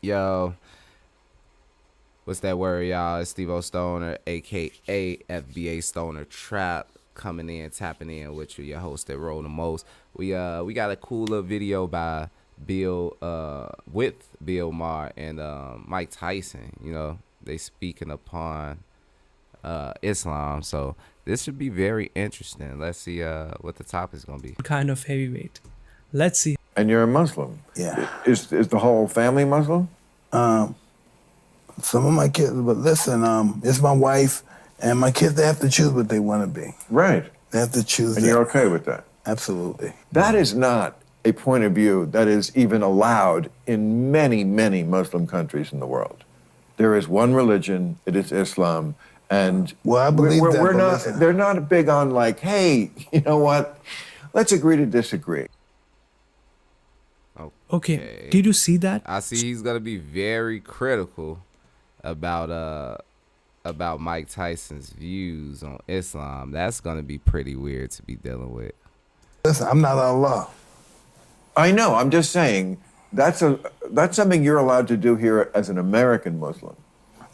Yo, what's that word, y'all? It's Steve-O Stoner, aka FBA Stoner Trap, coming in, tapping in with you, your host that roll the most. We got a cool little video by Bill with Bill Maher and Mike Tyson. You know, they speaking upon Islam. So this should be very interesting. Let's see what the topic's gonna be. Kind of heavyweight. Let's see. And you're a Muslim. Yeah. Is the whole family Muslim? Some of my kids, but listen, it's my wife and my kids, they have to choose what they want to be. Right. They have to choose And that. you're okay with that? Absolutely. That is not a point of view that is even allowed in many, many Muslim countries in the world. There is one religion, it is Islam, and Well, I believe that, we're but not, listen. they're not big on like, hey, you know what, let's agree to disagree. Okay, did you see that? I see he's gonna be very critical about Mike Tyson's views on Islam. That's gonna be pretty weird to be dealing with. Listen, I'm not Allah. I know, I'm just saying, that's something you're allowed to do here as an American Muslim.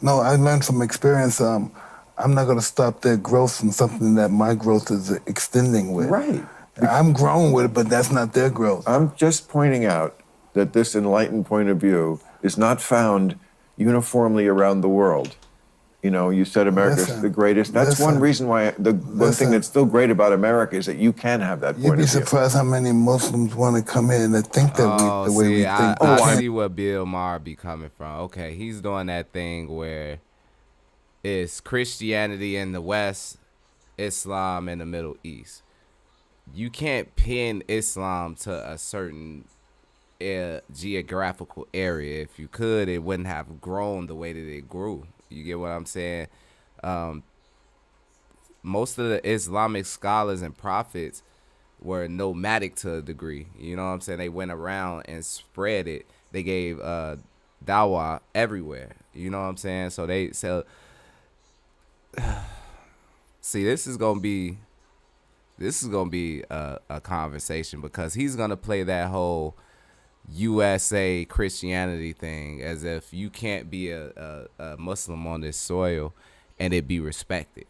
No, I learned from experience, I'm not going to stop their growth from something that my growth is extending with. Right. I'm growing with it, but that's not their growth. I'm just pointing out that this enlightened point of view is not found uniformly around the world. You know, you said America's Listen, the greatest. That's one listen, reason why one thing listen. that's still great about America is that you can have that You'd point be of view. surprised how many Muslims want to come here and they think that the way we think. I see where Bill Maher be coming from. Okay, he's doing that thing where it's Christianity in the West, Islam in the Middle East. You can't pin Islam to a certain geographical area. If you could, it wouldn't have grown the way that it grew. You get what I'm saying? Most of the Islamic scholars and prophets were nomadic to a degree. You know what I'm saying? They went around and spread it. They gave dawah everywhere. You know what I'm saying? So see, this is gonna be a conversation because he's gonna play that whole USA Christianity thing as if you can't be a Muslim on this soil and it be respected.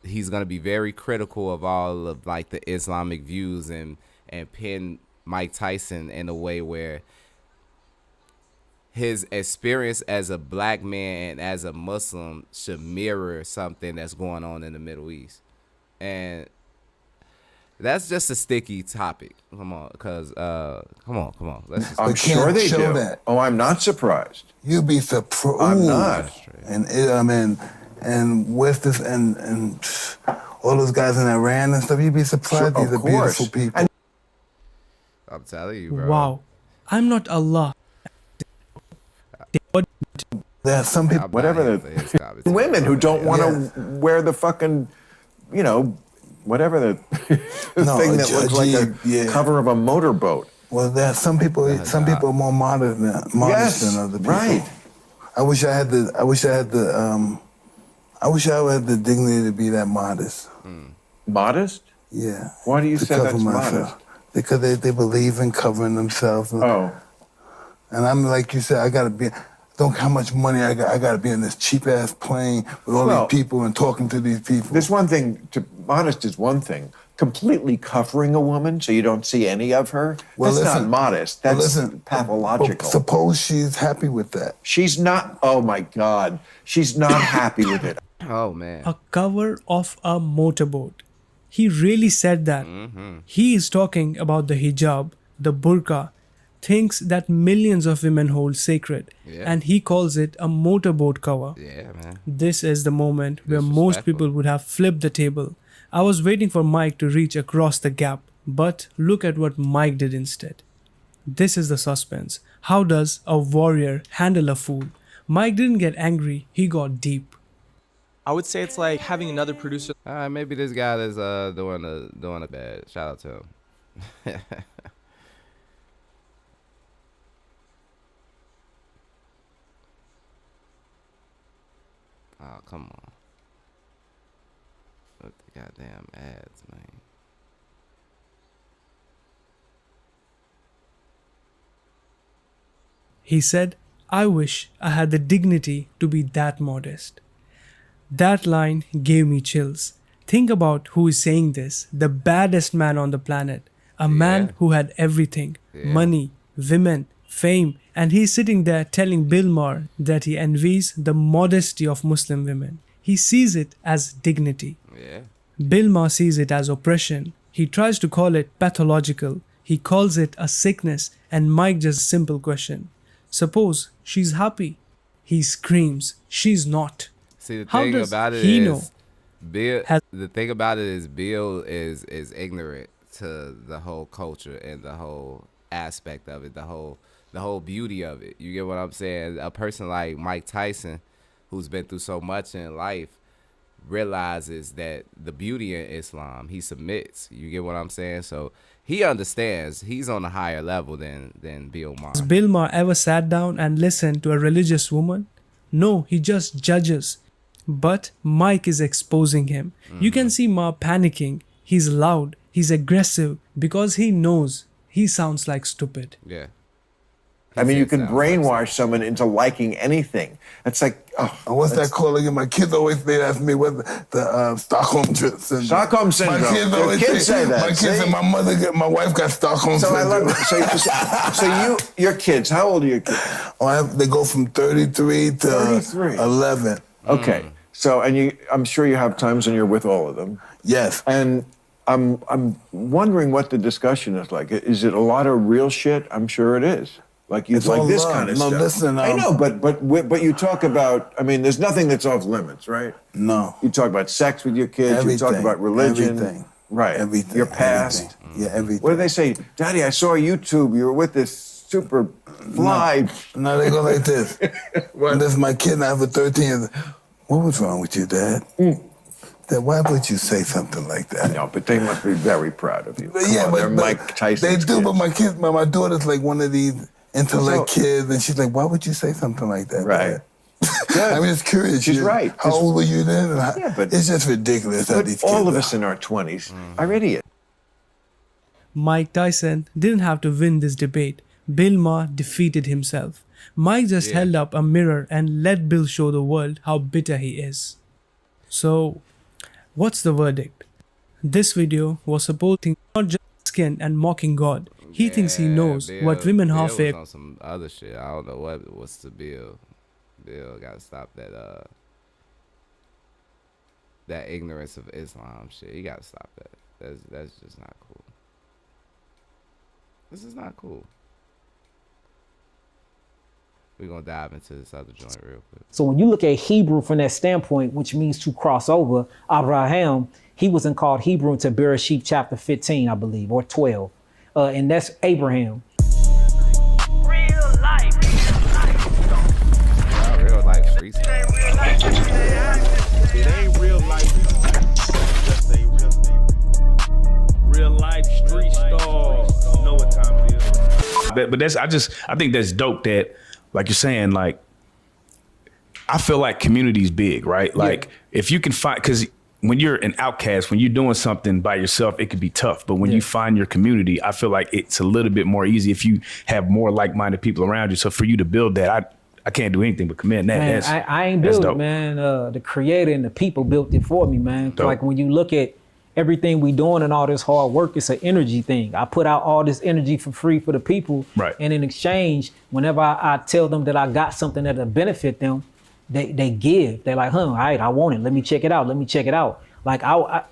He's gonna be very critical of all of like the Islamic views and pin Mike Tyson in a way where his experience as a black man and as a Muslim should mirror something that's going on in the Middle East. And that's just a sticky topic. Come on, because come on. Let's just I'm sure they do. That. Oh, I'm not surprised. You'd be surprised. I'm not. And West and all those guys in Iran and stuff. You'd be surprised. Sure, These are beautiful people. I'm telling you, bro. Wow, I'm not Allah. There are some people, whatever the women who don't want to wear the fucking, you know, whatever the thing that looks like a cover of a motorboat. Well, there are some people. Some people are more modest than other people. Right. I wish I had the dignity to be that modest. Modest? Yeah. Why do you say that's modest? Because they believe in covering themselves. Oh. And I'm like you said, I gotta be. Don't how much money I got. I gotta be in this cheap ass plane with all these people and talking to these people. There's one thing. Modest is one thing. Completely covering a woman so you don't see any of her. Well, that's not modest. That's pathological. Suppose she's happy with that. She's not. Oh my God. She's not happy with it. Oh man. A cover of a motorboat. He really said that. He is talking about the hijab, the burqa, things that millions of women hold sacred. Yeah. And he calls it a motorboat cover. Yeah, man. This is the moment where most people would have flipped the table. I was waiting for Mike to reach across the gap, but look at what Mike did instead. This is the suspense. How does a warrior handle a fool? Mike didn't get angry, he got deep. I would say it's like having another producer. Maybe this guy is doing a bad. Shout out to him. Oh, come on. Look the goddamn ads, man. He said, "I wish I had the dignity to be that modest." That line gave me chills. Think about who is saying this. The baddest man on the planet. A man who had everything. Money, women, fame. And he's sitting there telling Bill Maher that he envies the modesty of Muslim women. He sees it as dignity. Yeah. Bill Maher sees it as oppression. He tries to call it pathological. He calls it a sickness. And Mike just simple question. Suppose she's happy. He screams, she's not. See, the How thing does about it he is, know? Bill. Has- The thing about it is, Bill is ignorant to the whole culture and the whole aspect of it, the whole beauty of it. You get what I'm saying? A person like Mike Tyson, who's been through so much in life, realizes that the beauty in Islam. He submits. You get what I'm saying? So he understands. He's on a higher level than Bill Maher. Has Bill Maher ever sat down and listened to a religious woman? No, he just judges. But Mike is exposing him. You can see Maher panicking. He's loud. He's aggressive because he knows he sounds like stupid. Yeah. I mean, you can Sounds like brainwash someone into liking anything. It's like, And what's that called again? My kids always they ask me what the Stockholm syndrome. Stockholm syndrome. My kids Your always kids say that, My kids see? and my wife got Stockholm So I syndrome. love it. So your kids, how old are your kids? They go from 33 to 33. 11. Okay. So, I'm sure you have times when you're with all of them. Yes. And I'm wondering what the discussion is like. Is it a lot of real shit? I'm sure it is. Like you It's like all this love. kind of No, stuff. listen, I know, but you talk about. I mean, there's nothing that's off limits, right? No. You talk about sex with your kids. Everything. You talk about religion. Everything. Right. Everything. Your past. Everything. Yeah, everything. What do they say? Daddy, I saw YouTube. You were with this super fly. No, they go like this. And this is my kid, and I have a 13. What was wrong with you, Dad? Dad, why would you say something like that? No, but they must be very proud of you. But Come on, but they're Mike Tyson. they do. But my daughter's like one of these intellect kids, and she's like, "Why would you say something like that?" Right. Dad? I mean, it's curious. She's right. How old were you then? Yeah, but it's just ridiculous how But these all kids of are. us in our 20s are idiots. Mike Tyson didn't have to win this debate. Bill Maher defeated himself. Mike just held up a mirror and let Bill show the world how bitter he is. So, what's the verdict? This video was supposed to not just skin and mocking God. He thinks he knows what women Bill have was on some other shit. I don't know what's the Bill. Bill gotta stop that ignorance of Islam shit. He gotta stop that. That's just not cool. This is not cool. We're gonna dive into this other joint real quick. So when you look at Hebrew from that standpoint, which means to cross over, Abraham, he wasn't called Hebrew until Bereshit chapter 15, I believe, or 12. And that's Abraham. Real life street stuff. It ain't real life. Just say real life street stars. Know what time it is. But I think that's dope that, like you're saying, like, I feel like community's big, right? Like if you can find, because when you're an outcast, when you're doing something by yourself, it could be tough. But when you find your community, I feel like it's a little bit more easy if you have more like-minded people around you. So for you to build that, I can't do anything but commend that. Man, I ain't built it, man. The creator and the people built it for me, man. Dope. Like when you look at everything we doing and all this hard work, it's an energy thing. I put out all this energy for free for the people. Right. And in exchange, whenever I tell them that I got something that'll benefit them, they give. They're like, all right, I want it. Let me check it out. Let me check it out. Like I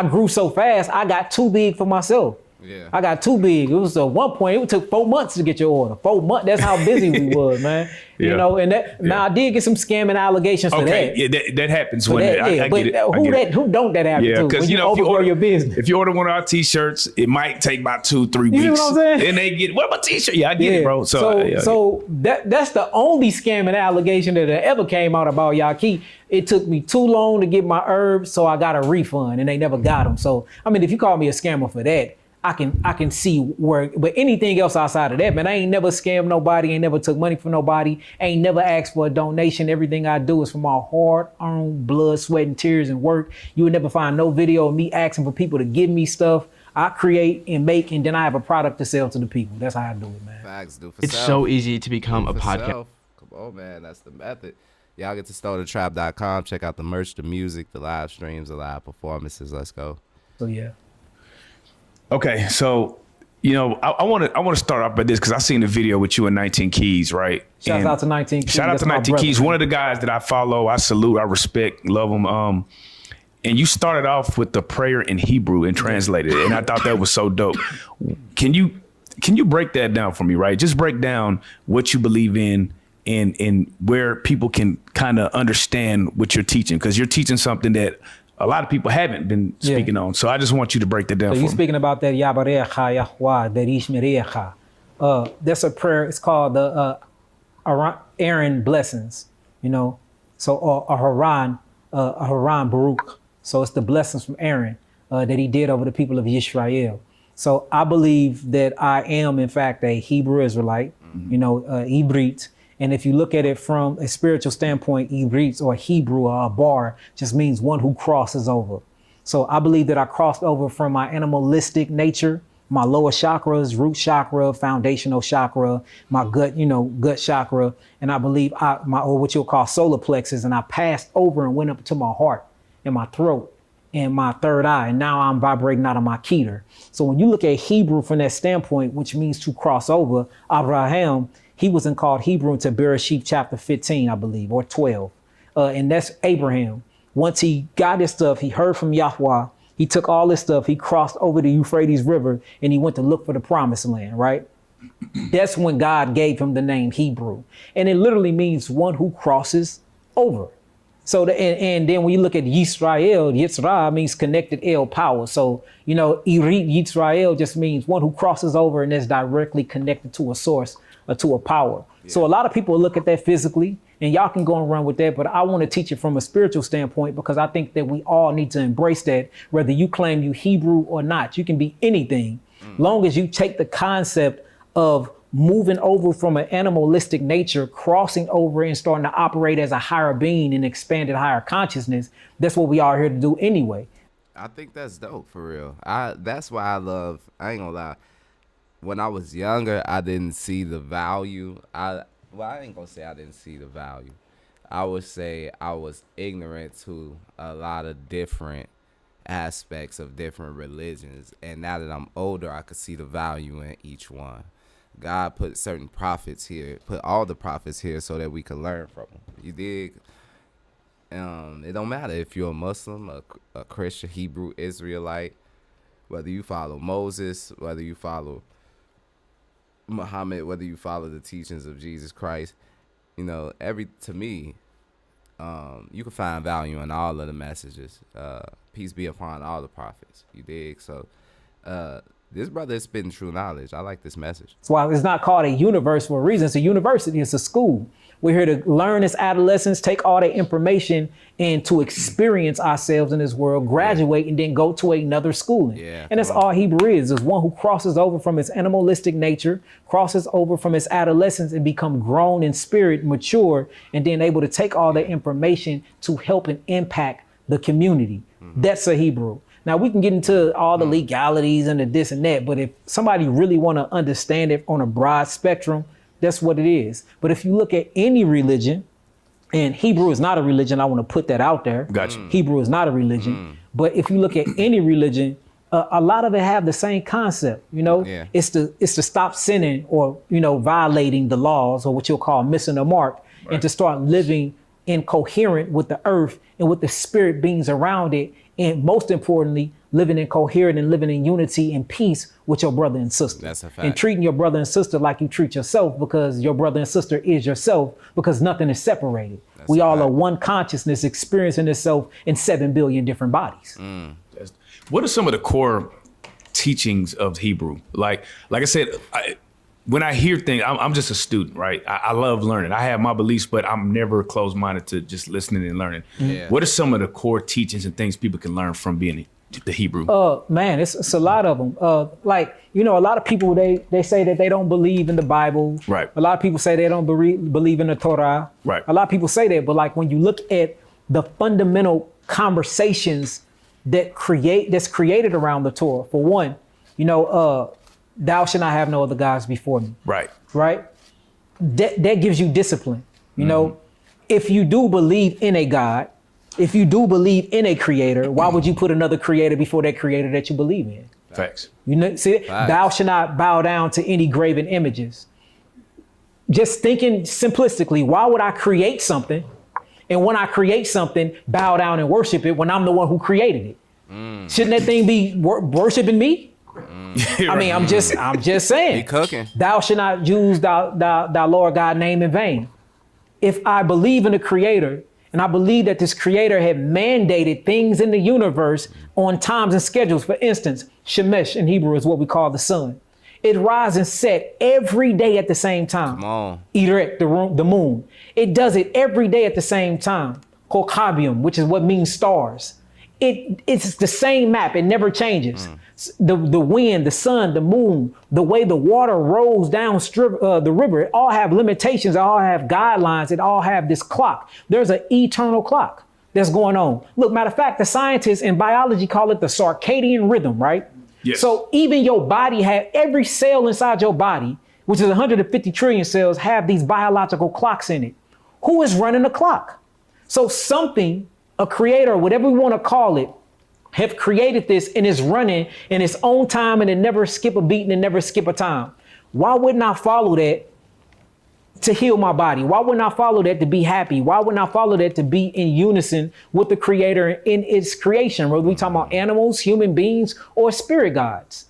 grew so fast, I got too big for myself. Yeah. I got too big. It was at one point, it took 4 months to get your order. 4 months, that's how busy we was, man. Yeah. You know, and that, now I did get some scamming allegations for that. Yeah, that happens For when that, I but get it. who don't that happen Yeah, to? because When you know if you overgrow order your business. if you order one of our t-shirts, it might take about 2-3 You see weeks. what I'm saying? And they get, what about t-shirt? Yeah, I get it, bro. So that's the only scamming allegation that ever came out about Yaki. It took me too long to get my herbs, so I got a refund, and they never got them. So I mean, if you call me a scammer for that, I can see where. But anything else outside of that, man, I ain't never scammed nobody, ain't never took money from nobody, ain't never asked for a donation. Everything I do is from my hard-earned blood, sweat, and tears and work. You would never find no video of me asking for people to give me stuff. I create and make, and then I have a product to sell to the people. That's how I do it, man. Facts, do for It's self. so easy to become Do a for podcast. self. Come on, man. That's the method. Y'all get to stonertrap.com. Check out the merch, the music, the live streams, the live performances. Let's go. So yeah. Okay, so I want to start off by this because I seen the video with you and 19 Keys, right? Shout And out to 19 Keys. Shout out That's to my 19 brother, Keys, man. one of the guys that I follow, I salute, I respect, love him. And you started off with the prayer in Hebrew and translated it, and I thought that was so dope. Can you break that down for me, right? Just break down what you believe in and where people can kind of understand what you're teaching, because you're teaching something that a lot of people haven't been speaking on. So I just want you to break that down So for you me. speaking about that Yabarecha Yahweh Derish Merecha. That's a prayer. It's called the Aaron blessings, So a Haran Baruch. So it's the blessings from Aaron that he did over the people of Israel. So I believe that I am, in fact, a Hebrew Israelite, Ibrit. And if you look at it from a spiritual standpoint, Ibrit or Hebrew or a bar just means one who crosses over. So I believe that I crossed over from my animalistic nature, my lower chakras, root chakra, foundational chakra, my gut, gut chakra. And I believe or what you'll call solar plexus. And I passed over and went up to my heart and my throat and my third eye. And now I'm vibrating out of my keter. So when you look at Hebrew from that standpoint, which means to cross over, Abraham, he wasn't called Hebrew until Bereshit chapter 15, I believe, or 12. And that's Abraham. Once he got his stuff, he heard from Yahweh. He took all this stuff. He crossed over the Euphrates River and he went to look for the promised land, right? That's when God gave him the name Hebrew. And it literally means one who crosses over. So and then when you look at Yisrael, Yitzra means connected El power. So, Irit Yisrael just means one who crosses over and is directly connected to a source or to a power. Yeah. So a lot of people look at that physically and y'all can go and run with that. But I want to teach it from a spiritual standpoint because I think that we all need to embrace that, whether you claim you Hebrew or not. You can be anything, long as you take the concept of moving over from an animalistic nature, crossing over and starting to operate as a higher being and expanded higher consciousness. That's what we are here to do anyway. I think that's dope for real. That's why I ain't gonna lie. When I was younger, I didn't see the value. I ain't gonna say I didn't see the value. I would say I was ignorant to a lot of different aspects of different religions. And now that I'm older, I could see the value in each one. God put certain prophets here, put all the prophets here so that we could learn from them. You dig? It don't matter if you're a Muslim, a Christian, Hebrew, Israelite, whether you follow Moses, whether you follow Muhammad, whether you follow the teachings of Jesus Christ, to me, you can find value in all of the messages. Peace be upon all the prophets. You dig? So, this brother is spitting true knowledge. I like this message. That's why it's not called a universe for a reason. It's a university. It's a school. We're here to learn as adolescents, take all that information and to experience ourselves in this world, graduate, and then go to another schooling. Yeah, and that's all Hebrew is one who crosses over from his animalistic nature, crosses over from his adolescence and become grown in spirit, mature, and then able to take all that information to help and impact the community. That's a Hebrew. Now we can get into all the legalities and the this and that, but if somebody really want to understand it on a broad spectrum, that's what it is. But if you look at any religion, and Hebrew is not a religion, I want to put that out there. Gotcha. Hebrew is not a religion. But if you look at any religion, a lot of it have the same concept, Yeah. It's to stop sinning or, violating the laws or what you'll call missing the mark, and to start living in coherent with the earth and with the spirit beings around it. And most importantly, living in coherent and living in unity and peace with your brother and sister. That's a fact. And treating your brother and sister like you treat yourself, because your brother and sister is yourself, because nothing is separated. We all are one consciousness experiencing itself in 7 billion different bodies. What are some of the core teachings of Hebrew? Like I said, when I hear things, I'm just a student, right? I love learning. I have my beliefs, but I'm never closed-minded to just listening and learning. Yeah. What are some of the core teachings and things people can learn from being the Hebrew? Man, it's a lot of them. A lot of people, they say that they don't believe in the Bible. Right. A lot of people say they don't believe in the Torah. Right. A lot of people say that, but when you look at the fundamental conversations that's created around the Torah, for one, Thou shalt not have no other gods before me. Right. Right? That gives you discipline. If you do believe in a God, if you do believe in a creator, why would you put another creator before that creator that you believe in? Facts. See, Facts. thou shalt not bow down to any graven images. Just thinking simplistically, why would I create something? And when I create something, bow down and worship it when I'm the one who created it? Shouldn't that thing be worshiping me? I mean, I'm just saying. He cooking. Thou shalt not use thy Lord God name in vain. If I believe in the creator, and I believe that this creator had mandated things in the universe on times and schedules. For instance, Shemesh in Hebrew is what we call the sun. It rises and set every day at the same time. Come on. Eret, the moon. It does it every day at the same time. Kokabium, which is what means stars. It's the same map. It never changes. The wind, the sun, the moon, the way the water rolls down the river, it all have limitations. It all have guidelines. It all have this clock. There's an eternal clock that's going on. Look, matter of fact, the scientists in biology call it the circadian rhythm, right? Yes. So even your body every cell inside your body, which is 150 trillion cells, have these biological clocks in it. Who is running the clock? So something, a creator, whatever we want to call it, have created this and is running in its own time, and it never skip a beat and it never skip a time. Why wouldn't I follow that to heal my body? Why wouldn't I follow that to be happy? Why wouldn't I follow that to be in unison with the creator in its creation? Whether we talking about animals, human beings, or spirit guides.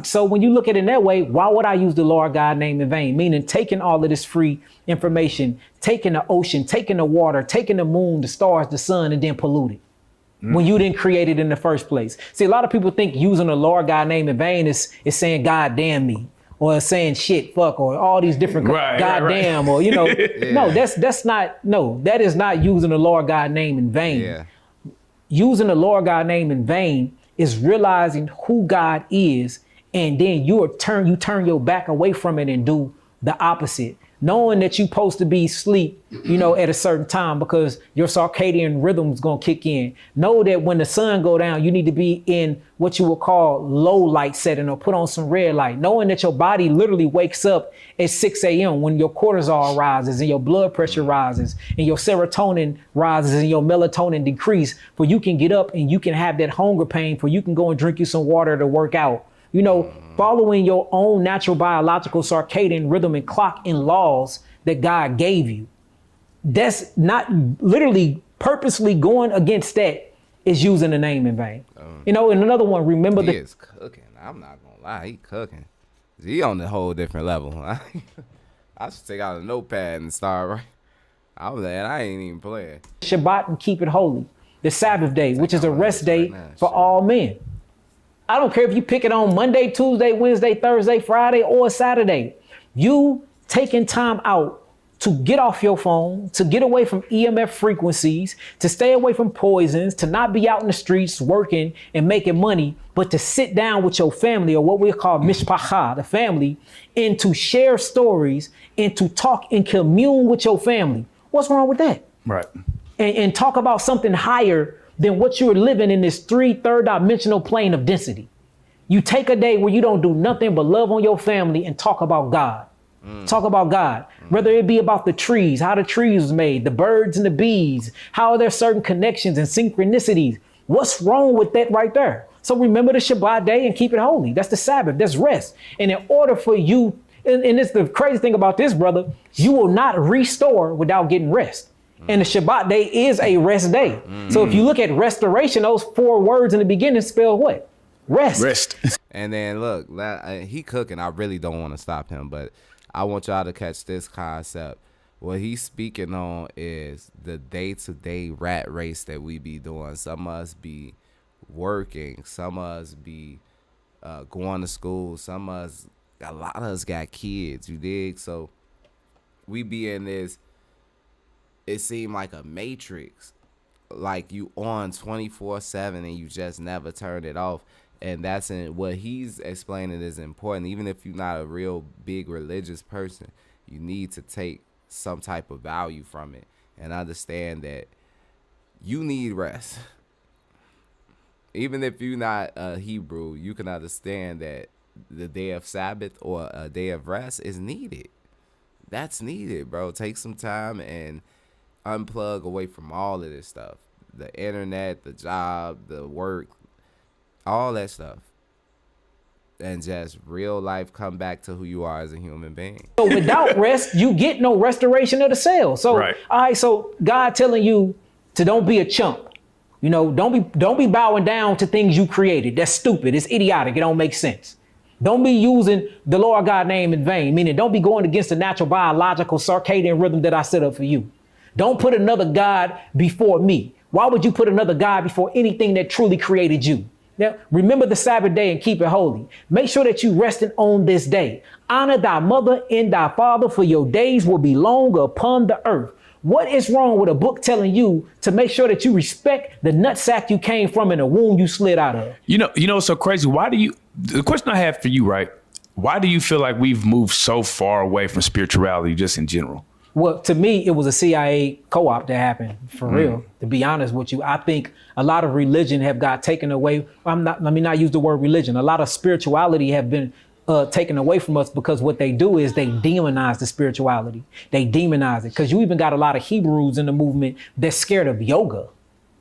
So when you look at it in that way, why would I use the Lord God name in vain? Meaning taking all of this free information, taking the ocean, taking the water, taking the moon, the stars, the sun, and then pollute it. When you didn't create it in the first place. See, a lot of people think using the Lord God name in vain is saying God damn me, or saying shit, fuck, or all these different God damn, or Yeah. No, that is not using the Lord God name in vain. Yeah. Using the Lord God name in vain is realizing who God is, and then you turn your back away from it and do the opposite. Knowing that you're supposed to be asleep, at a certain time because your circadian rhythm is going to kick in. Know that when the sun go down, you need to be in what you would call low light setting or put on some red light. Knowing that your body literally wakes up at 6 a.m. when your cortisol rises and your blood pressure rises and your serotonin rises and your melatonin decrease, for you can get up and you can have that hunger pain, for you can go and drink you some water to work out. Following your own natural biological circadian rhythm and clock and laws that God gave you. That's not literally purposely going against that is using the name in vain. And another one, remember He is cooking. I'm not gonna lie, he cooking. He on a whole different level. I should take out a notepad and start right. I ain't even playing. Shabbat and keep it holy. The Sabbath day, which is a rest day for all men. I don't care if you pick it on Monday, Tuesday, Wednesday, Thursday, Friday, or Saturday. You taking time out to get off your phone, to get away from EMF frequencies, to stay away from poisons, to not be out in the streets working and making money, but to sit down with your family, or what we call mishpacha, the family, and to share stories and to talk and commune with your family. What's wrong with that? Right. And talk about something higher than what you're living in this third dimensional plane of density. You take a day where you don't do nothing but love on your family and talk about God. Talk about God, whether it be about the trees, how the trees was made, the birds and the bees, how are there certain connections and synchronicities. What's wrong with that right there? So remember the Shabbat day and keep it holy. That's the Sabbath, that's rest. And in order for you, and it's the crazy thing about this, brother, you will not restore without getting rest. And the Shabbat day is a rest day. So if you look at restoration, those 4 words in the beginning spell what? Rest. Rest. And then look, he cooking. I really don't want to stop him, but I want y'all to catch this concept. What he's speaking on is the day-to-day rat race that we be doing. Some of us be working. Some of us be going to school. Some of us, a lot of us got kids, you dig? So we be in this, it seemed like a matrix, like you on 24/7 and you just never turn it off. And that's what he's explaining is important. Even if you're not a real big religious person, you need to take some type of value from it and understand that you need rest. Even if you're not a Hebrew, you can understand that the day of Sabbath or a day of rest is needed. That's needed, bro. Take some time and unplug away from all of this stuff. The internet, the job, the work, all that stuff. And just real life come back to who you are as a human being. So without rest, you get no restoration of the cell. So, Right. all right, so God telling you to don't be a chump. You know, don't be bowing down to things you created. That's stupid. It's idiotic. It don't make sense. Don't be using the Lord God name in vain, meaning don't be going against the natural biological circadian rhythm that I set up for you. Don't put another God before me. Why would you put another God before anything that truly created you? Now, remember the Sabbath day and keep it holy. Make sure that you resting on this day. Honor thy mother and thy father, for your days will be long upon the earth. What is wrong with a book telling you to make sure that you respect the nutsack you came from and the womb you slid out of? You know, it's so crazy. The question I have for you, right? Why do you feel like we've moved so far away from spirituality just in general? Well, to me, it was a CIA co-op that happened, for real. To be honest with you, I think a lot of religion have got taken away. Let me not use the word religion. A lot of spirituality have been taken away from us because what they do is they demonize the spirituality. They demonize it because you even got a lot of Hebrews in the movement that's scared of yoga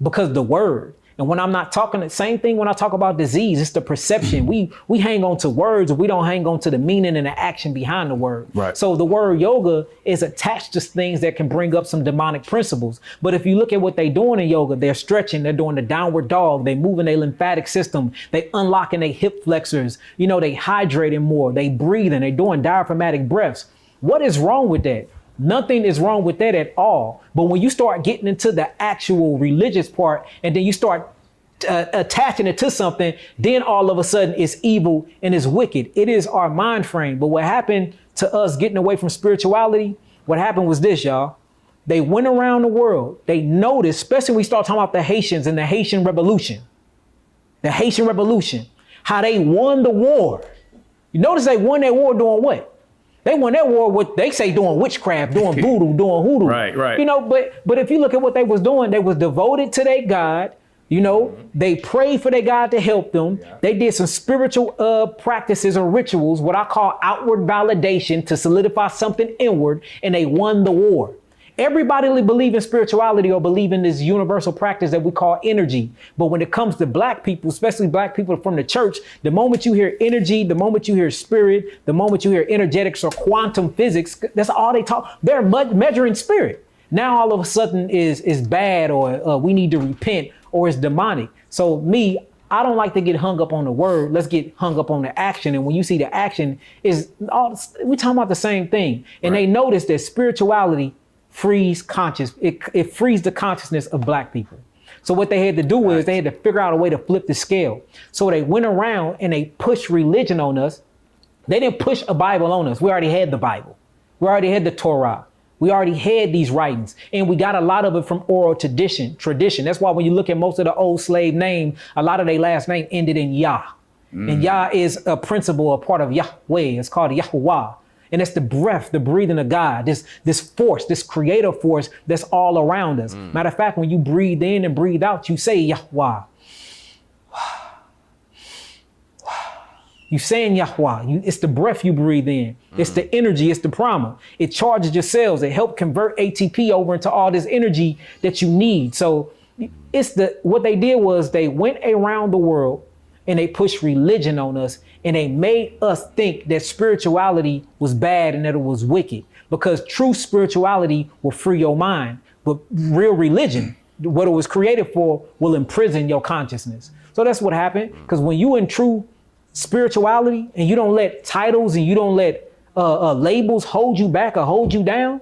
because the word. And when I'm not talking the same thing when I talk about disease, it's the perception. We hang on to words, we don't hang on to the meaning and the action behind the word. Right. So the word yoga is attached to things that can bring up some demonic principles. But if you look at what they're doing in yoga, they're stretching, they're doing the downward dog, they moving their lymphatic system, they unlocking their hip flexors, you know, they hydrating more, they breathing, they doing diaphragmatic breaths. What is wrong with that? Nothing is wrong with that at all. But when you start getting into the actual religious part and then you start attaching it to something, then all of a sudden it's evil and it's wicked. It is our mind frame. But what happened to us getting away from spirituality, what happened was this, y'all. They went around the world. They noticed, especially when we start talking about the Haitians and the Haitian Revolution. The Haitian Revolution, how they won the war. You notice they won that war doing what? They won that war with, they say, doing witchcraft, doing voodoo, doing hoodoo. Right. You know, but if you look at what they was doing, they was devoted to their God. You know, they prayed for their God to help them. Yeah. They did some spiritual practices or rituals, what I call outward validation to solidify something inward, and they won the war. Everybody believe in spirituality or believe in this universal practice that we call energy. But when it comes to black people, especially black people from the church, the moment you hear energy, the moment you hear spirit, the moment you hear energetics or quantum physics, that's all they talk. They're measuring spirit. Now all of a sudden is bad or we need to repent or it's demonic. So I don't like to get hung up on the word. Let's get hung up on the action. And when you see the action is all, we talking about the same thing. And They notice that spirituality frees it frees the consciousness of black people. So what they had to do is they had to figure out a way to flip the scale. So they went around and they pushed religion on us. They didn't push a Bible on us. We already had the Bible. We already had the Torah. We already had these writings, and we got a lot of it from oral tradition. That's why when you look at most of the old slave names, a lot of their last name ended in Yah. And Yah is a principle, a part of Yahweh. It's called Yahuwah. And it's the breath, the breathing of God, this force, this creative force that's all around us. Matter of fact, when you breathe in and breathe out, you say Yahweh. You saying Yahweh. It's the breath you breathe in. It's the energy. It's the prana. It charges your cells. It helps convert ATP over into all this energy that you need. So what they did was they went around the world and they pushed religion on us and they made us think that spirituality was bad and that it was wicked, because true spirituality will free your mind, but real religion, what it was created for, will imprison your consciousness. So that's what happened. Because when you in true spirituality and you don't let titles and you don't let labels hold you back or hold you down,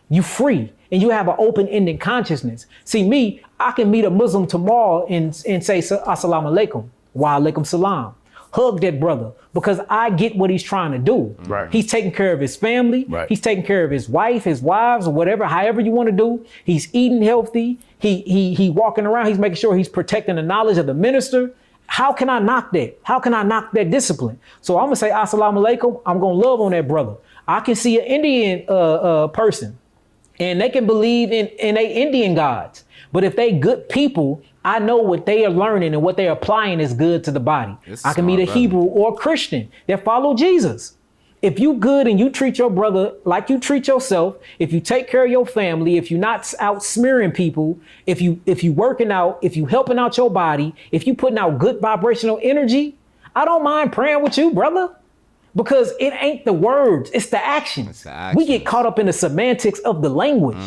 you free and you have an open-ended consciousness. See, me, I can meet a Muslim tomorrow and say assalamu alaikum, wa alaikum salam. Hug that brother because I get what he's trying to do. Right. He's taking care of his family. Right. He's taking care of his wife, his wives, or whatever, however you want to do. He's eating healthy. He walking around. He's making sure he's protecting the knowledge of the minister. How can I knock that? How can I knock that discipline? So I'm going to say assalamu alaikum. I'm going to love on that brother. I can see an Indian person and they can believe in they Indian gods. But if they good people, I know what they are learning and what they're applying is good to the body. I can meet a Hebrew or a Christian that follow Jesus. If you good and you treat your brother like you treat yourself, if you take care of your family, if you're not out smearing people, if you working out, if you helping out your body, if you putting out good vibrational energy, I don't mind praying with you, brother. Because it ain't the words, it's the actions. We get caught up in the semantics of the language.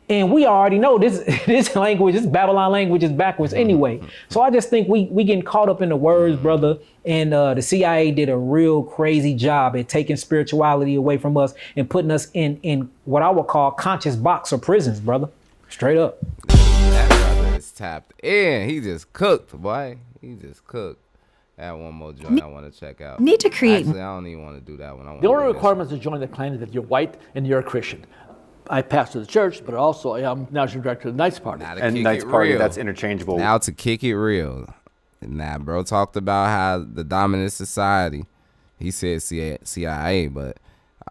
And we already know this language, this Babylon language is backwards anyway. So I just think we getting caught up in the words, brother. And the CIA did a real crazy job at taking spirituality away from us and putting us in what I would call conscious box or prisons, brother. Straight up. That brother is tapped in. He just cooked, boy. He just cooked. I have one more joint I want to check out. Need to create. Actually, I don't even want to do that one. The only requirement to join the Klan is that you're white and you're a Christian. I pastor the church, but also I am national director of the Knights Party. And Knights Party, that's interchangeable. Now to kick it real. Nah, bro talked about how the dominant society. He said CIA, but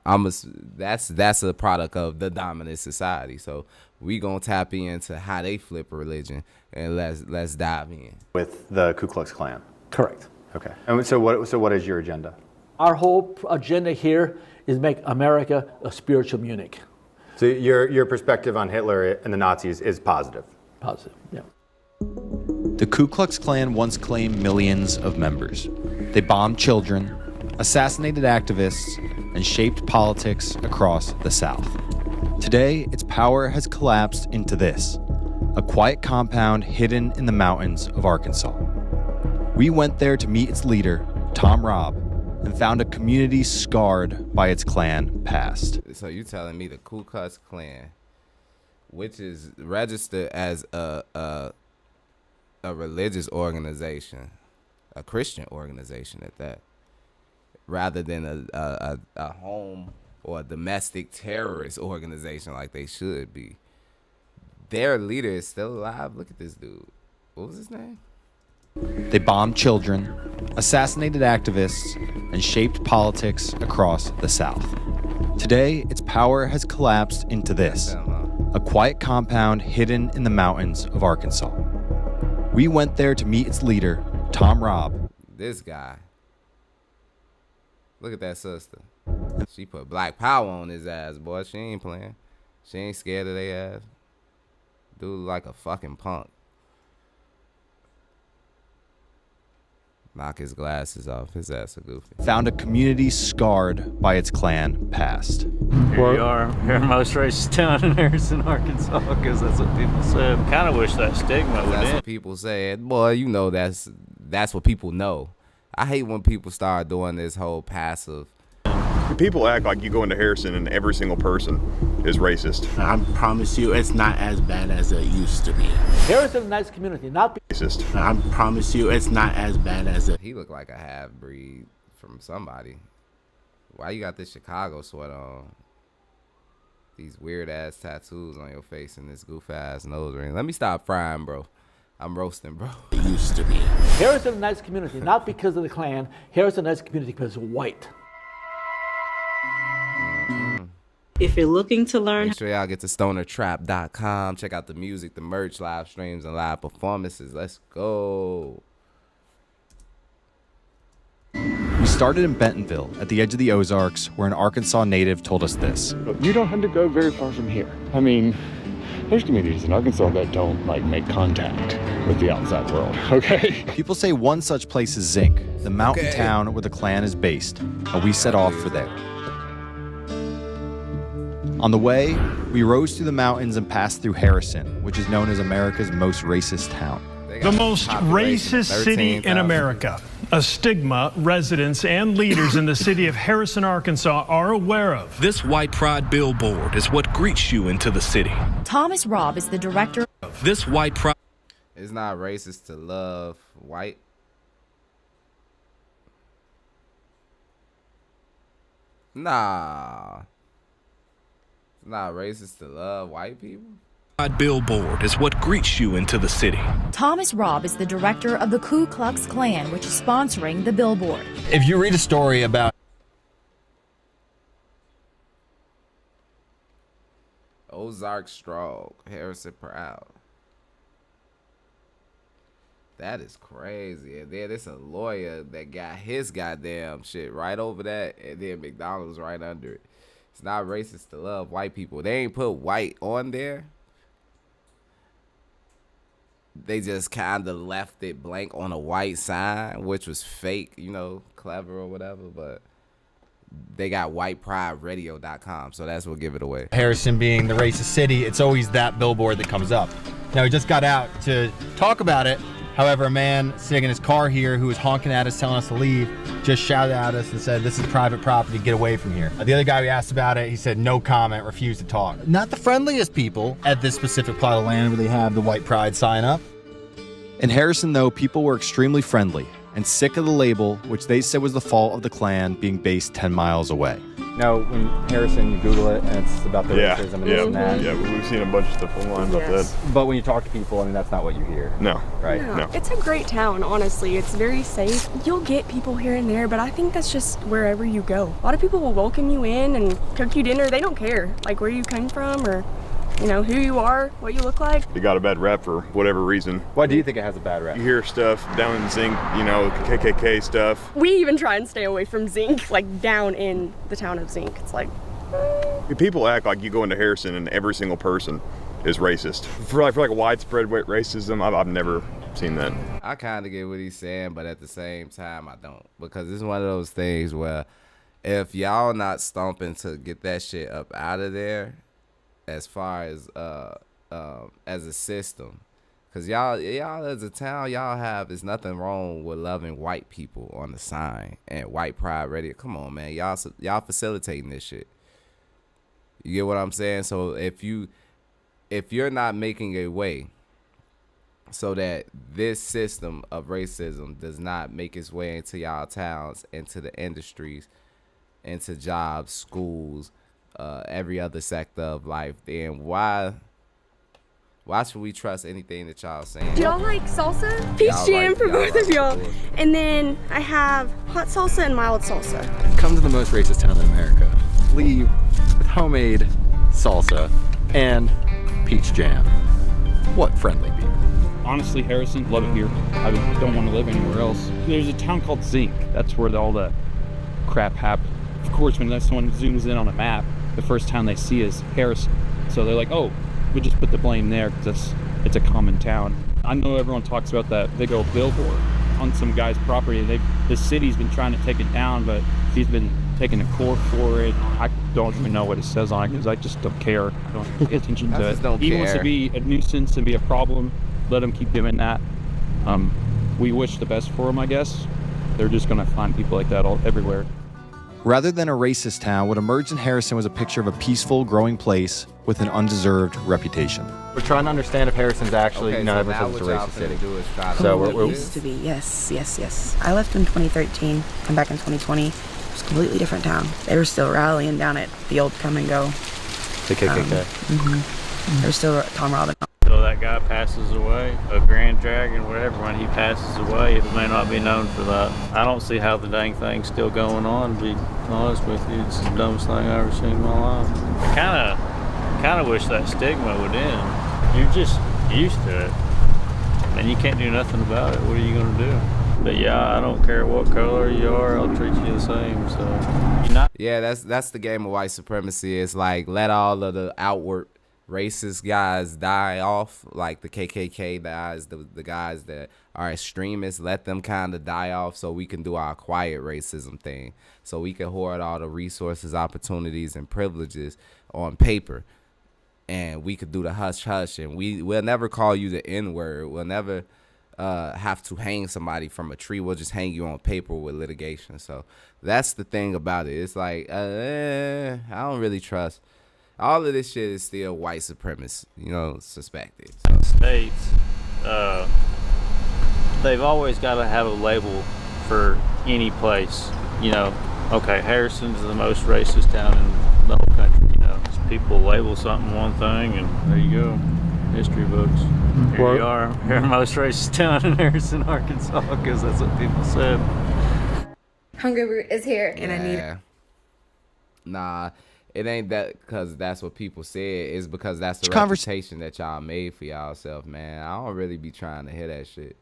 that's a product of the dominant society. So we gonna tap into how they flip a religion, and let's dive in with the Ku Klux Klan. Correct. Okay. And so what is your agenda? Our whole agenda here is make America a spiritual Munich. So your perspective on Hitler and the Nazis is positive? Positive, yeah. The Ku Klux Klan once claimed millions of members. They bombed children, assassinated activists, and shaped politics across the South. Today, its power has collapsed into this, a quiet compound hidden in the mountains of Arkansas. We went there to meet its leader, Tom Robb, and found a community scarred by its Klan past. So you telling me the Ku Klux Klan, which is registered as a religious organization, a Christian organization at that, rather than a home or a domestic terrorist organization like they should be. Their leader is still alive. Look at this dude. What was his name? They bombed children, assassinated activists, and shaped politics across the South. Today, its power has collapsed into this, a quiet compound hidden in the mountains of Arkansas. We went there to meet its leader, Tom Robb. This guy. Look at that sister. She put black power on his ass, boy. She ain't playing. She ain't scared of their ass. Dude like a fucking punk. Knock his glasses off. His ass a goofy. Found a community scarred by its Klan past. Here you are. You're the most racist town in Harrison, Arkansas, because that's what people said. Kind of wish that stigma would end. That's what people said. Boy, you know that's what people know. I hate when people start doing this whole passive. People act like you go into Harrison and every single person is racist. I promise you it's not as bad as it used to be. Harrison is a nice community, not racist. I promise you it's not as bad as it. He looked like a half-breed from somebody. Why you got this Chicago sweat on? These weird-ass tattoos on your face and this goof-ass nose ring. Let me stop frying, bro. I'm roasting, bro. It used to be. Harrison is a nice community, not because of the Klan. Harrison is a nice community because it's white. If you're looking to learn, make sure y'all get to stonertrap.com. Check out the music, the merch, live streams, and live performances. Let's go. We started in Bentonville, at the edge of the Ozarks, where an Arkansas native told us this. You don't have to go very far from here. I mean, there's communities in Arkansas that don't, make contact with the outside world, okay? People say one such place is Zinc, the mountain town where the Klan is based, and we set off for there. On the way, we rose through the mountains and passed through Harrison, which is known as America's most racist town. The most racist city in America. A stigma residents and leaders in the city of Harrison, Arkansas are aware of. This white pride billboard is what greets you into the city. Thomas Robb is the director. This white pride. It's not racist to love white. Nah. It's not racist to love white people. Billboard is what greets you into the city. Thomas Robb is the director of the Ku Klux Klan, which is sponsoring the billboard. If you read a story about Ozark strong, Harrison proud. That is crazy. And then it's a lawyer that got his goddamn shit right over that, and then McDonald's right under it. It's not racist to love white people. They ain't put white on there. They just kind of left it blank on a white sign, which was fake, you know, clever or whatever. But they got whiteprideradio.com, so that's what give it away. Harrison being the racist city, it's always that billboard that comes up. Now, we just got out to talk about it. However, a man sitting in his car here who was honking at us, telling us to leave, just shouted at us and said, "This is private property, get away from here." The other guy we asked about it, he said no comment, refused to talk. Not the friendliest people at this specific plot of land where they have the white pride sign up. In Harrison, though, people were extremely friendly and sick of the label, which they said was the fault of the Klan being based 10 miles away. Now, when Harrison, you Google it, and it's about the racism and this and that. Yeah, we've seen a bunch of stuff online about that. But when you talk to people, I mean, that's not what you hear. No. Right? No. It's a great town, honestly. It's very safe. You'll get people here and there, but I think that's just wherever you go. A lot of people will welcome you in and cook you dinner. They don't care, like, where you came from or, you know, who you are, what you look like. It got a bad rap for whatever reason. Why do you think it has a bad rap? You hear stuff down in Zinc, you know, KKK stuff. We even try and stay away from Zinc, like down in the town of Zinc. It's like, People act like you go into Harrison and every single person is racist. For like widespread racism, I've never seen that. I kind of get what he's saying, but at the same time, I don't. Because it's one of those things where if y'all not stomping to get that shit up out of there, as far as a system, because y'all as a town, y'all have, there's nothing wrong with loving white people on the sign and white pride radio. Come on, man, y'all facilitating this shit. You get what I'm saying? So if you're not making a way so that this system of racism does not make its way into y'all towns, into the industries, into jobs, schools, every other sector of life, then why should we trust anything that y'all saying? do y'all like salsa? Peach jam for both of y'all. And then I have hot salsa and mild salsa. Come to the most racist town in America. Leave with homemade salsa and peach jam. What friendly people. Honestly, Harrison, love it here. I don't want to live anywhere else. There's a town called Zinc. That's where all the crap happens. Of course, when someone zooms in on a map, the first town they see is Harrison. So they're like, oh, we just put the blame there because it's a common town. I know everyone talks about that big old billboard on some guy's property. The city's been trying to take it down, but he's been taking to court for it. I don't even know what it says on it because I just don't care. I don't pay attention to it. He wants to be a nuisance and be a problem. Let him keep doing that. We wish the best for him, I guess. They're just going to find people like that everywhere. Rather than a racist town, what emerged in Harrison was a picture of a peaceful, growing place with an undeserved reputation. We're trying to understand if Harrison's actually, ever said it's a racist city. It used to be, yes. I left in 2013, come back in 2020. It was a completely different town. They were still rallying down at the old come and go. The KKK. They were still Tom Robin. So that guy passes away, a Grand Dragon, whatever, when he passes away, it may not be known for that. I don't see how the dang thing's still going on, to be honest with you. It's the dumbest thing I've ever seen in my life. I kind of wish that stigma would end. You're just used to it, and you can't do nothing about it. What are you going to do? But yeah, I don't care what color you are, I'll treat you the same, so. You're not. Yeah, that's the game of white supremacy. It's like, let all of the outward racist guys die off, like the KKK guys, the guys that are extremists, let them kind of die off so we can do our quiet racism thing, so we can hoard all the resources, opportunities, and privileges on paper, and we could do the hush hush, and we'll never call you the N-word. We'll never have to hang somebody from a tree. We'll just hang you on paper with litigation. So that's the thing about it. It's like, I don't really trust. All of this shit is still white supremacist, suspected. So. States, they've always got to have a label for any place. Okay, Harrison's the most racist town in the whole country. So people label something one thing, and there you go. History books. Here you are. You're the most racist town in Harrison, Arkansas, because that's what people said. Hungry Root is here, and Yeah. I need it. Nah. It ain't that because that's what people said. It's because that's the reputation that y'all made for y'all self, man. I don't really be trying to hear that shit.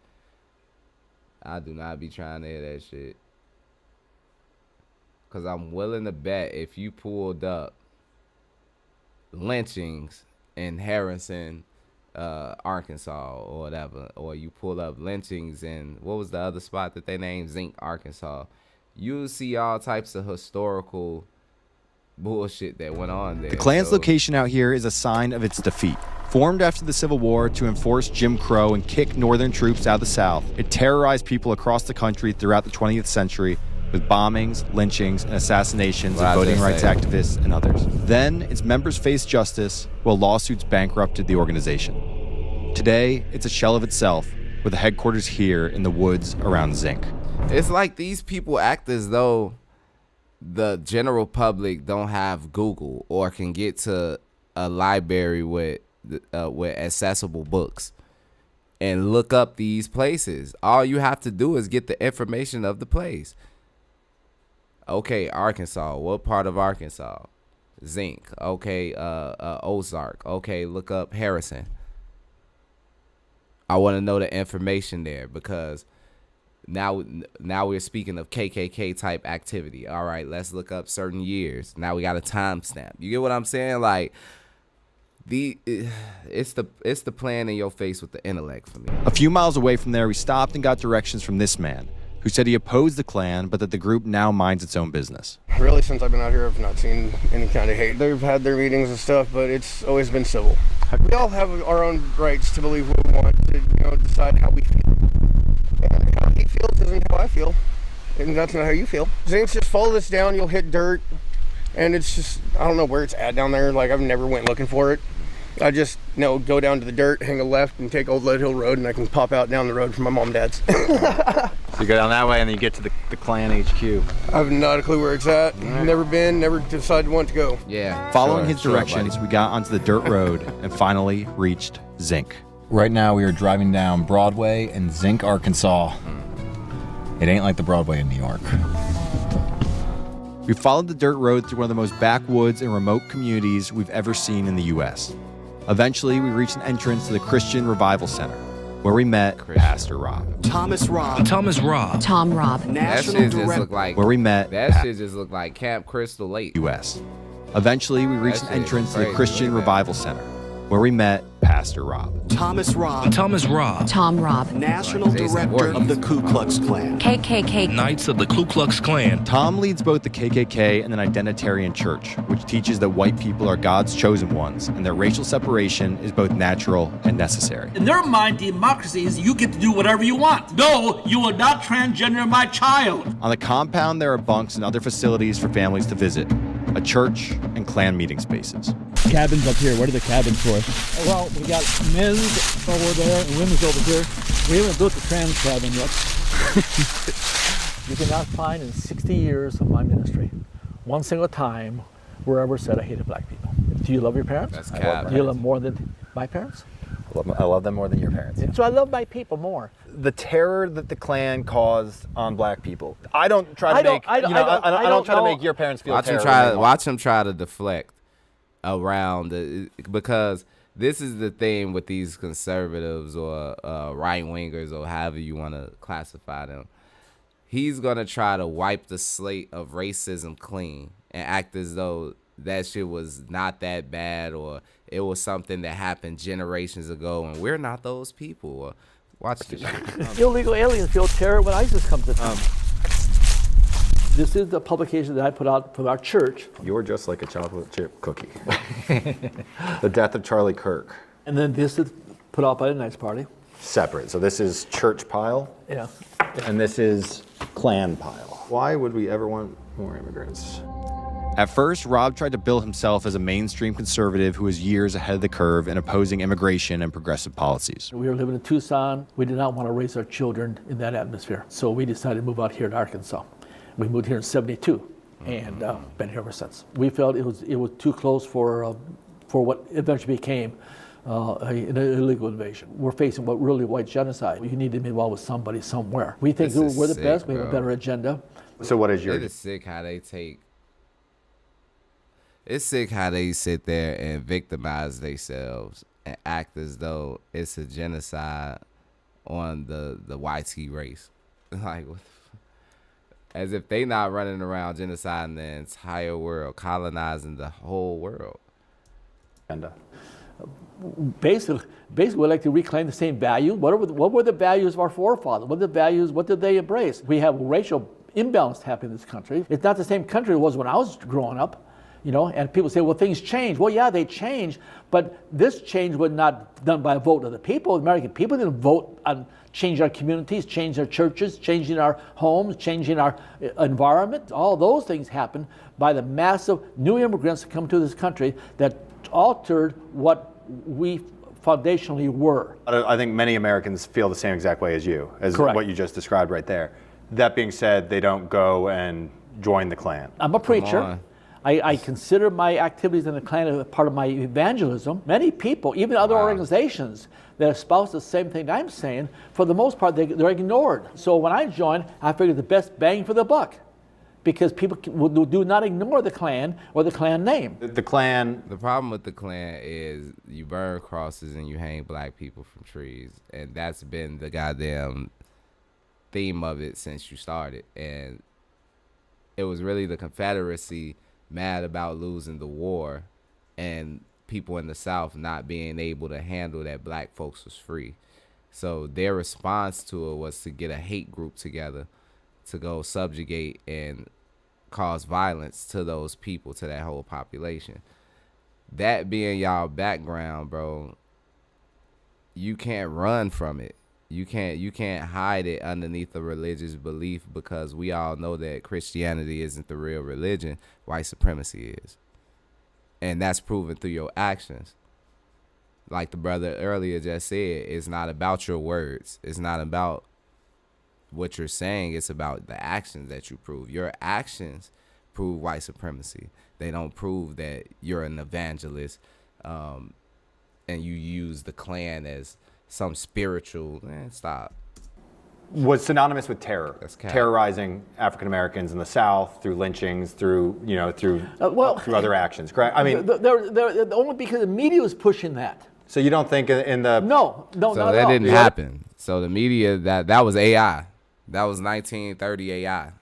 I do not be trying to hear that shit. Because I'm willing to bet if you pulled up lynchings in Harrison, Arkansas or whatever, or you pull up lynchings in, what was the other spot that they named? Zinc, Arkansas. You'll see all types of historical bullshit that went on there. The Klan's location out here is a sign of its defeat. Formed after the Civil War to enforce Jim Crow and kick Northern troops out of the South, it terrorized people across the country throughout the 20th century with bombings, lynchings, and assassinations of voting rights activists and others. Then, its members faced justice while lawsuits bankrupted the organization. Today, it's a shell of itself with the headquarters here in the woods around Zinc. It's like these people act as though the general public don't have Google or can get to a library with accessible books and look up these places. All you have to do is get the information of the place. Okay, Arkansas. What part of Arkansas? Zinc. Okay, Ozark. Okay, look up Harrison. I want to know the information there because now we're speaking of KKK type activity. All right, let's look up certain years. Now we got a timestamp. You get what I'm saying? Like it's the plan in your face with the intellect for me. A few miles away from there, we stopped and got directions from this man, who said he opposed the Klan, but that the group now minds its own business. Really, since I've been out here, I've not seen any kind of hate. They've had their meetings and stuff, but it's always been civil. We all have our own rights to believe what we want, to decide how we feel. And how he feels isn't how I feel, and that's not how you feel. Zincs, just follow this down, you'll hit dirt, and it's just, I don't know where it's at down there. Like, I've never went looking for it. I just go down to the dirt, hang a left, and take Old Lead Hill Road, and I can pop out down the road from my mom and dad's. So you go down that way, and then you get to the Klan HQ. I have not a clue where it's at. Right. Never been, never decided want to go. Yeah. Following his directions, we got onto the dirt road and finally reached Zinc. Right now, we are driving down Broadway in Zinc, Arkansas. It ain't like the Broadway in New York. We followed the dirt road through one of the most backwoods and remote communities we've ever seen in the U.S. Eventually, we reached an entrance to the Christian Revival Center, where we met Pastor Rob. Tom Rob. Tom Rob. That shit just looked like where we met that shit just looked like Camp Crystal Lake. U.S. Eventually, we reached an entrance to the Christian Revival Center, where we met Pastor Rob. Tom Rob. Tom Rob. National Director of the Ku Klux Klan. KKK. Knights of the Ku Klux Klan. Tom leads both the KKK and an identitarian church, which teaches that white people are God's chosen ones and that racial separation is both natural and necessary. In their mind, democracy is you get to do whatever you want. No, you will not transgender my child. On the compound, there are bunks and other facilities for families to visit, a church, and Klan meeting spaces. Cabins up here. What are the cabins for? Well, we got men's over there and women's over here. We haven't built the trans cabin yet. You cannot find in 60 years of my ministry one single time where I ever said I hated black people. Do you love your parents? That's cap. Do you love them more than my parents? I love them more than your parents. So I love my people more. The terror that the Klan caused on black people. I don't try to make. I don't try to make your parents feel terror. Watch him try to deflect around because this is the thing with these conservatives or right wingers or however you want to classify them. He's gonna try to wipe the slate of racism clean and act as though that shit was not that bad or it was something that happened generations ago and we're not those people. Watch this shit. Illegal aliens feel terror when ISIS comes to town. This is the publication that I put out from our church. You're just like a chocolate chip cookie. The Death of Charlie Kirk. And then this is put out by the Knights Party. Separate. So this is church pile. Yeah. And this is Klan pile. Why would we ever want more immigrants? At first, Rob tried to bill himself as a mainstream conservative who was years ahead of the curve in opposing immigration and progressive policies. We were living in Tucson. We did not want to raise our children in that atmosphere. So we decided to move out here to Arkansas. We moved here in '72 and been here ever since. We felt it was too close for what eventually became an illegal invasion. We're facing what really white genocide. You need to be involved with somebody somewhere. We think we're the best. We have a better agenda. So what is your... It's sick how they take... It's sick how they sit there and victimize themselves and act as though it's a genocide on the YT race. Like, as if they not running around genociding the entire world, colonizing the whole world. And basically, we like to reclaim the same value. What were the values of our forefathers? What are the values? What did they embrace? We have racial imbalance happening in this country. It's not the same country it was when I was growing up. And people say, well, things change. Well, yeah, they change, but this change was not done by a vote of the people. The American people didn't vote on changing our communities, changing our churches, changing our homes, changing our environment. All those things happened by the massive new immigrants that come to this country that altered what we foundationally were. I think many Americans feel the same exact way as you, as Correct. what you just described right there. That being said, they don't go and join the Klan. I'm a preacher. I consider my activities in the Klan as part of my evangelism. Many people, even other organizations that espouse the same thing I'm saying, for the most part, they're ignored. So when I joined, I figured the best bang for the buck, because people do not ignore the Klan or the Klan name. The Klan. The problem with the Klan is you burn crosses and you hang black people from trees, and that's been the goddamn theme of it since you started. And it was really the Confederacy mad about losing the war and people in the South not being able to handle that black folks was free. So their response to it was to get a hate group together to go subjugate and cause violence to those people, to that whole population. That being y'all background, bro, you can't run from it. You can't hide it underneath a religious belief, because we all know that Christianity isn't the real religion. White supremacy is. And that's proven through your actions. Like the brother earlier just said, it's not about your words. It's not about what you're saying. It's about the actions that you prove. Your actions prove white supremacy. They don't prove that you're an evangelist and you use the Klan as some spiritual, stop. Was synonymous with terror, terrorizing African Americans in the South through lynchings, through other actions. Correct. I mean, they're only because the media was pushing that. So you don't think in the no, so that didn't happen. So the media that was AI, that was 1930 AI.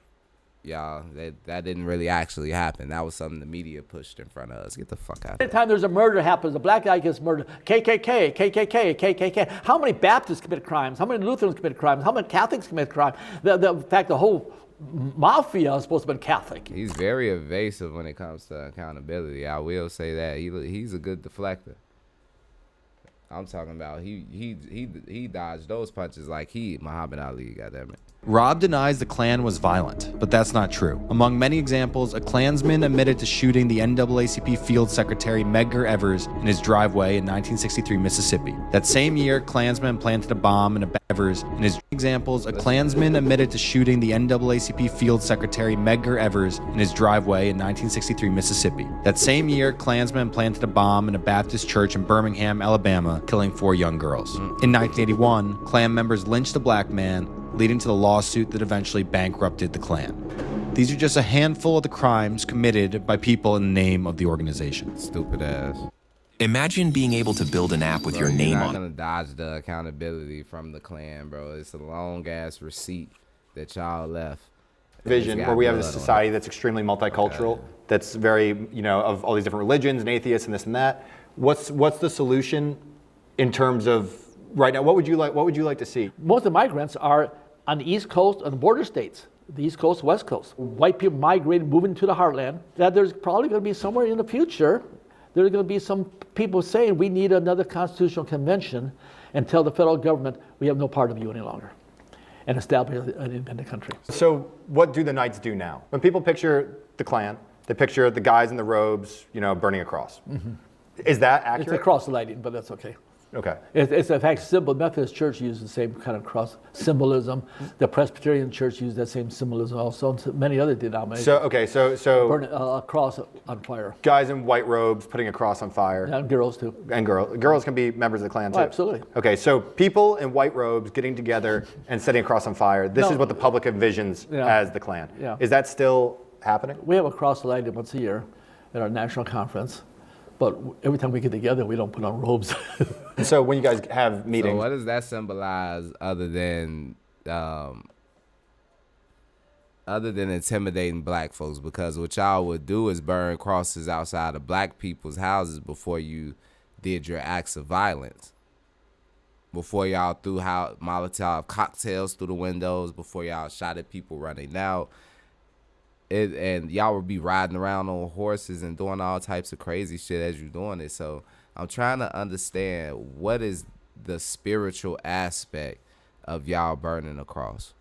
Y'all, that didn't really actually happen. That was something the media pushed in front of us. Get the fuck out. Every time there's a murder happens, a black guy gets murdered. KKK, KKK, KKK. How many Baptists commit crimes? How many Lutherans commit crimes? How many Catholics commit crimes? In fact, the whole mafia is supposed to be Catholic. He's very evasive when it comes to accountability. I will say that he's a good deflector. I'm talking about he dodged those punches like Muhammad Ali. Goddammit. Rob denies the Klan was violent, but that's not true. Among many examples, a Klansman admitted to shooting the NAACP field secretary Medgar Evers in his driveway in 1963 Mississippi. That same year, Klansmen planted a bomb in a Evers in his examples. A Klansman admitted to shooting the NAACP field secretary Medgar Evers in his driveway in 1963 Mississippi. That same year, Klansmen planted a bomb in a Baptist church in Birmingham, Alabama, killing 4 young girls. In 1981, Klan members lynched a black man, leading to the lawsuit that eventually bankrupted the Klan. These are just a handful of the crimes committed by people in the name of the organization. Stupid ass. Imagine being able to build an app with your name on it. You're not gonna dodge the accountability from the Klan, bro. It's a long ass receipt that y'all left. Vision where we have a society that's extremely multicultural, that's very, of all these different religions and atheists and this and that. What's the solution in terms of right now? What would you like to see? Most of the migrants are on the East Coast and the border states, the East Coast, West Coast. White people migrating, moving to the heartland. That there's probably going to be somewhere in the future, there's going to be some people saying we need another constitutional convention and tell the federal government we have no part of you any longer and establish an independent country. So what do the Knights do now? When people picture the Klan, they picture the guys in the robes, burning a cross. Mm-hmm. Is that accurate? It's a cross lighting, but that's okay. Okay. It's in fact symbol. Methodist Church uses the same kind of cross symbolism. The Presbyterian Church used that same symbolism also, and many other denominations. So burn a cross on fire. Guys in white robes putting a cross on fire. And girls too. And girls can be members of the Klan too. Oh, absolutely. Okay, so people in white robes getting together and setting a cross on fire. This is what the public envisions as the Klan. Yeah. Is that still happening? We have a cross lighted once a year at our national conference. But every time we get together, we don't put on robes. So when you guys have meetings, so what does that symbolize other than other than intimidating black folks, because what y'all would do is burn crosses outside of black people's houses before you did your acts of violence. Before y'all threw Molotov cocktails through the windows, before y'all shot at people running out. And y'all would be riding around on horses and doing all types of crazy shit as you're doing it. So I'm trying to understand, what is the spiritual aspect of y'all burning a cross?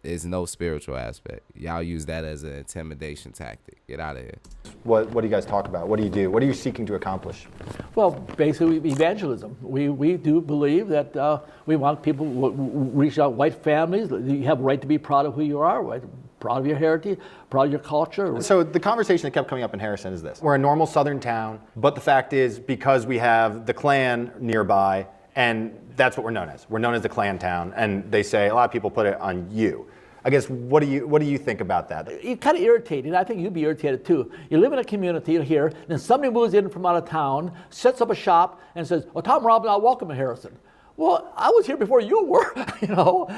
There's no spiritual aspect. Y'all use that as an intimidation tactic. Get out of here. What do you guys talk about? What do you do? What are you seeking to accomplish? Well, basically evangelism. We do believe that we want people, reach out, white families. You have a right to be proud of who you are, right? Proud of your heritage, proud of your culture. So the conversation that kept coming up in Harrison is this. We're a normal southern town, but the fact is, because we have the Klan nearby, and that's what we're known as. We're known as the Klan town, and they say, a lot of people put it on you. I guess, what do you think about that? It's kind of irritating. I think you'd be irritated too. You live in a community here, then somebody moves in from out of town, sets up a shop, and says, "Well, Tom Robbins, not welcome in Harrison." Well, I was here before you were.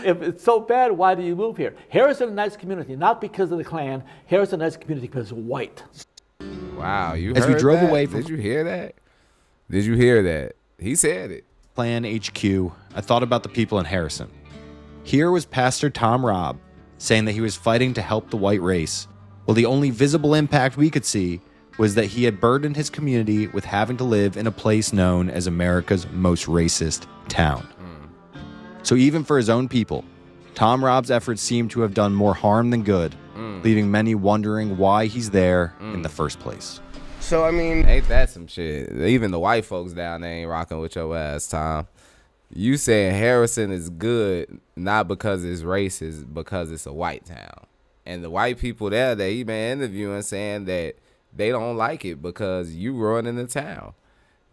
If it's so bad, why do you move here? Harrison is a nice community, not because of the Klan. Harrison is a nice community because it's white. Wow, you As heard we drove that? away from- Did you hear that? Did you hear that? He said it. Klan HQ, I thought about the people in Harrison. Here was Pastor Tom Robb saying that he was fighting to help the white race. Well, the only visible impact we could see was that he had burdened his community with having to live in a place known as America's most racist town. So even for his own people, Tom Robb's efforts seem to have done more harm than good, leaving many wondering why he's there in the first place. So, I mean, ain't that some shit? Even the white folks down there ain't rocking with your ass, Tom. You saying Harrison is good, not because it's racist, because it's a white town. And the white people there that he been interviewing saying that they don't like it because you running the town.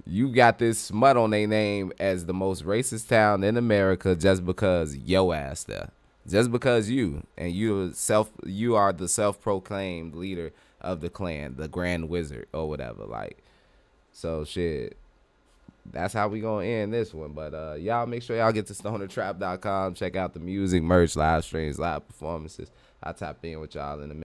You got this smut on their name as the most racist town in America just because yo ass there. Just because you are the self-proclaimed leader of the Klan, the Grand Wizard or whatever. Like, so shit. That's how we gonna end this one. But y'all make sure y'all get to stonertrap.com. Check out the music, merch, live streams, live performances. I'll tap in with y'all in a minute.